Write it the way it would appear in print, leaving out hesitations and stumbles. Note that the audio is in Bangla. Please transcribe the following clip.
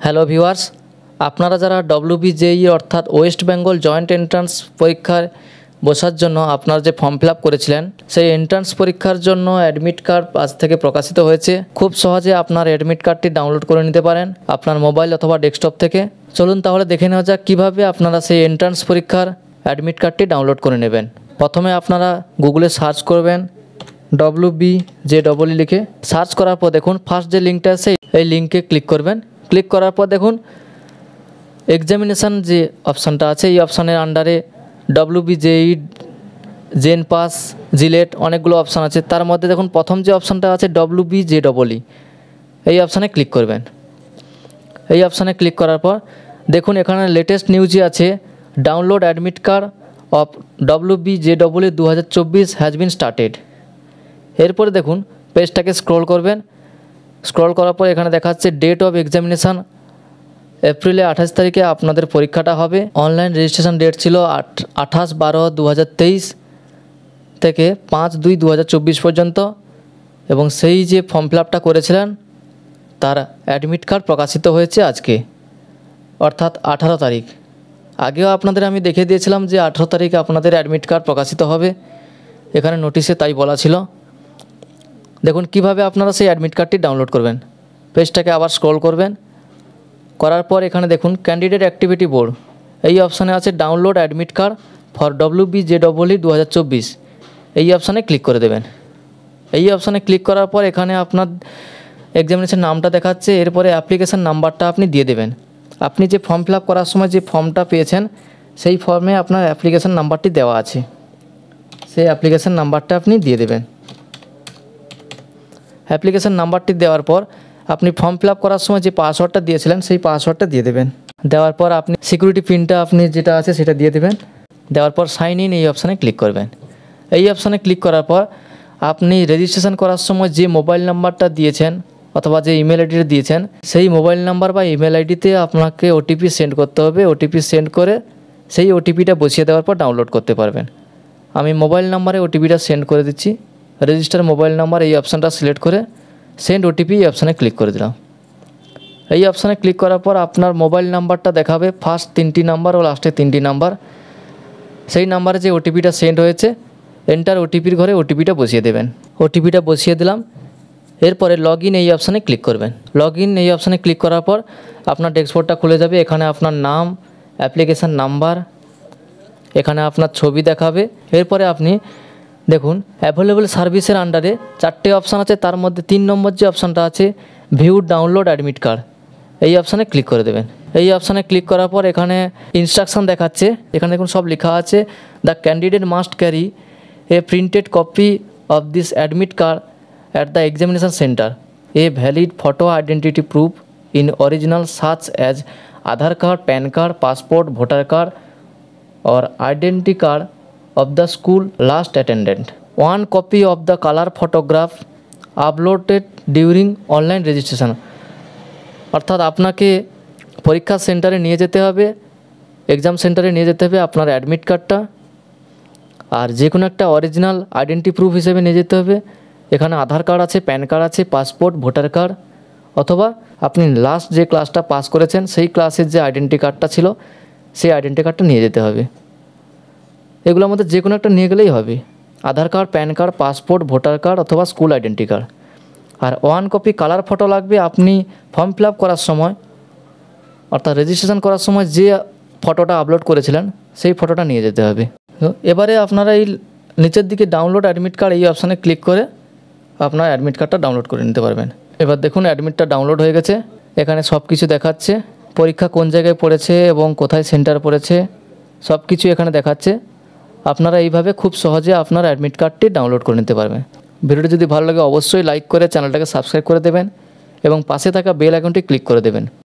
হ্যালো ভিউয়ার্স, আপনারা যারা ডব্লিউবিজেই অর্থাৎ ওয়েস্ট বেঙ্গল জয়েন্ট এন্ট্রান্স পরীক্ষায় বসার জন্য আপনারা যে ফর্ম ফিল আপ করেছিলেন, সেই এন্ট্রান্স পরীক্ষার জন্য অ্যাডমিট কার্ড আজ থেকে প্রকাশিত হয়েছে। খুব সহজে আপনার অ্যাডমিট কার্ডটি ডাউনলোড করে নিতে পারেন আপনার মোবাইল অথবা ডেস্কটপ থেকে। চলুন তাহলে দেখে নেওয়া যাক কীভাবে আপনারা সেই এন্ট্রান্স পরীক্ষার অ্যাডমিট কার্ডটি ডাউনলোড করে নেবেন। প্রথমে আপনারা গুগলে সার্চ করবেন WBJEE লিখে। সার্চ করার পর দেখুন ফার্স্ট যে লিঙ্কটা আছে এই লিঙ্কে ক্লিক করবেন। ক্লিক করার পর দেখুন এক্সামিনেশান যে অপশানটা আছে এই অপশানের আন্ডারে WBJEE, জেন পাস, জিলেট অনেকগুলো অপশান আছে। তার মধ্যে দেখুন প্রথম যে অপশানটা আছে WBJEE, এই অপশানে ক্লিক করবেন। এই অপশানে ক্লিক করার পর দেখুন এখানে লেটেস্ট নিউজই আছে, download admit card of WBJEE 2024 has been started. এরপরে দেখুন পেজটাকে স্ক্রল করবেন। স্ক্রল করার পর এখানে দেখাচ্ছে ডেট অফ এক্সামিনেশান, এপ্রিলে 28 তারিখে আপনাদের পরীক্ষাটা হবে। অনলাইন রেজিস্ট্রেশন ডেট ছিল 28/12/2023 থেকে 5/2/2024 পর্যন্ত, এবং সেই যে ফর্ম ফিল আপটা করেছিলেন তার অ্যাডমিট কার্ড প্রকাশিত হয়েছে আজকে, অর্থাৎ 18 তারিখ। আগেও আপনাদের আমি দেখিয়ে দিয়েছিলাম যে 18 তারিখে আপনাদের অ্যাডমিট কার্ড প্রকাশিত হবে, এখানে নোটিশে তাই বলা ছিল। দেখুন কিভাবে আপনারা সেই অ্যাডমিট কার্ডটি ডাউনলোড করবেন। পেজটাকে আবার স্ক্রল করবেন, করার পর এখানে দেখুন ক্যান্ডিডেট অ্যাক্টিভিটি বোর্ড, এই অপশানে আছে download admit card for WBJEE 2024, এই অপশানে ক্লিক করে দেবেন। এই অপশানে ক্লিক করার পর এখানে আপনার এক্সামিনেশন নামটা দেখাচ্ছে, এরপরে অ্যাপ্লিকেশান নাম্বারটা আপনি দিয়ে দেবেন। আপনি যে ফর্ম ফিল আপ করার সময় যে ফর্মটা পেয়েছেন সেই ফর্মে আপনার অ্যাপ্লিকেশান নাম্বারটি দেওয়া আছে, সেই অ্যাপ্লিকেশান নাম্বারটা আপনি দিয়ে দেবেন। অ্যাপ্লিকেশান নাম্বারটি দেওয়ার পর আপনি ফর্ম ফিল আপ করার সময় যে পাসওয়ার্ডটা দিয়েছিলেন সেই পাসওয়ার্ডটা দিয়ে দেবেন। দেওয়ার পর আপনি সিকিউরিটি পিনটা আপনি যেটা আছে সেটা দিয়ে দেবেন। দেওয়ার পর সাইন ইন এই অপশানে ক্লিক করবেন। এই অপশানে ক্লিক করার পর আপনি রেজিস্ট্রেশন করার সময় যে মোবাইল নাম্বারটা দিয়েছেন অথবা যে ইমেল আইডিটা দিয়েছেন সেই মোবাইল নাম্বার বা ইমেল আইডিতে আপনাকে ওটিপি সেন্ড করতে হবে। ওটিপি সেন্ড করে সেই ওটিপিটা বসিয়ে দেওয়ার পর ডাউনলোড করতে পারবেন। আমি মোবাইল নাম্বারে ওটিপিটা সেন্ড করে দিচ্ছি। রেজিস্টার মোবাইল নাম্বার এই অপশানটা সিলেক্ট করে সেন্ড ওটিপি এই অপশানে ক্লিক করে দিলাম। এই অপশানে ক্লিক করার পর আপনার মোবাইল নাম্বারটা দেখাবে, ফার্স্ট 3টি নাম্বার ও লাস্টে 3টি নাম্বার। সেই নাম্বারে যে ওটিপিটা সেন্ড হয়েছে এন্টার ওটিপির ঘরে ওটিপিটা বসিয়ে দেবেন। ওটিপিটা বসিয়ে দিলাম। এরপরে লগ ইন এই অপশানে ক্লিক করবেন। লগ ইন এই অপশানে ক্লিক করার পর আপনার ড্যাশবোর্ডটা খুলে যাবে। এখানে আপনার নাম, অ্যাপ্লিকেশান নাম্বার, এখানে আপনার ছবি দেখাবে। এরপরে আপনি দেখুন অ্যাভেলেবল সার্ভিসের আন্ডারে 4টে অপশান আছে, তার মধ্যে 3 নম্বর যে অপশানটা আছে ভিউ ডাউনলোড অ্যাডমিট কার্ড, এই অপশানে ক্লিক করে দেবেন। এই অপশানে ক্লিক করার পর এখানে ইনস্ট্রাকশান দেখাচ্ছে, এখানে দেখুন সব লেখা আছে, the candidate must carry a printed copy of this admit card at the examination centre, a valid photo identity proof in original such as Aadhaar card, PAN card, passport, voter card or identity card of the school last attendant, 1 copy of the color photograph uploaded during online registration। অর্থাৎ আপনাকে পরীক্ষা সেন্টারে নিয়ে যেতে হবে, এক্সাম সেন্টারে নিয়ে যেতে হবে আপনার অ্যাডমিট কার্ডটা, আর যে কোনো একটা অরিজিনাল আইডেন্টি প্রুফ হিসেবে নিয়ে যেতে হবে। এখানে আধার কার্ড আছে, প্যান কার্ড আছে, পাসপোর্ট, ভোটার কার্ড, অথবা আপনি লাস্ট যে ক্লাসটা পাস করেছেন সেই ক্লাসের যে আইডেন্টি কার্ডটা ছিল সেই আইডেন্টি কার্ডটা নিয়ে যেতে হবে। এগুলোর মধ্যে যে কোনো একটা নিয়ে গেলেই হবে, Aadhaar card, PAN card, passport, voter card অথবা স্কুল আইডেন্টি কার্ড। আর 1 কপি কালার ফটো লাগবে, আপনি ফর্ম ফিল আপ করার সময় অর্থাৎ রেজিস্ট্রেশন করার সময় যে ফটোটা আপলোড করেছিলেন সেই ফটোটা নিয়ে যেতে হবে। তো এবারে আপনারা এই নিচের দিকে ডাউনলোড অ্যাডমিট কার্ড এই অপশানে ক্লিক করে আপনার অ্যাডমিট কার্ডটা ডাউনলোড করে নিতে পারবেন। এবার দেখুন অ্যাডমিটটা ডাউনলোড হয়ে গেছে। এখানে সব কিছু দেখাচ্ছে, পরীক্ষা কোন জায়গায় পড়েছে এবং কোথায় সেন্টার পড়েছে সব কিছু এখানে দেখাচ্ছে। আপনারা এইভাবে খুব সহজে আপনার অ্যাডমিট কার্ডটি ডাউনলোড করে নিতে পারবেন। ভিডিওটি যদি ভালো লাগে অবশ্যই লাইক করে চ্যানেলটাকে সাবস্ক্রাইব করে দেবেন এবং পাশে থাকা বেল আইকনটি ক্লিক করে দেবেন।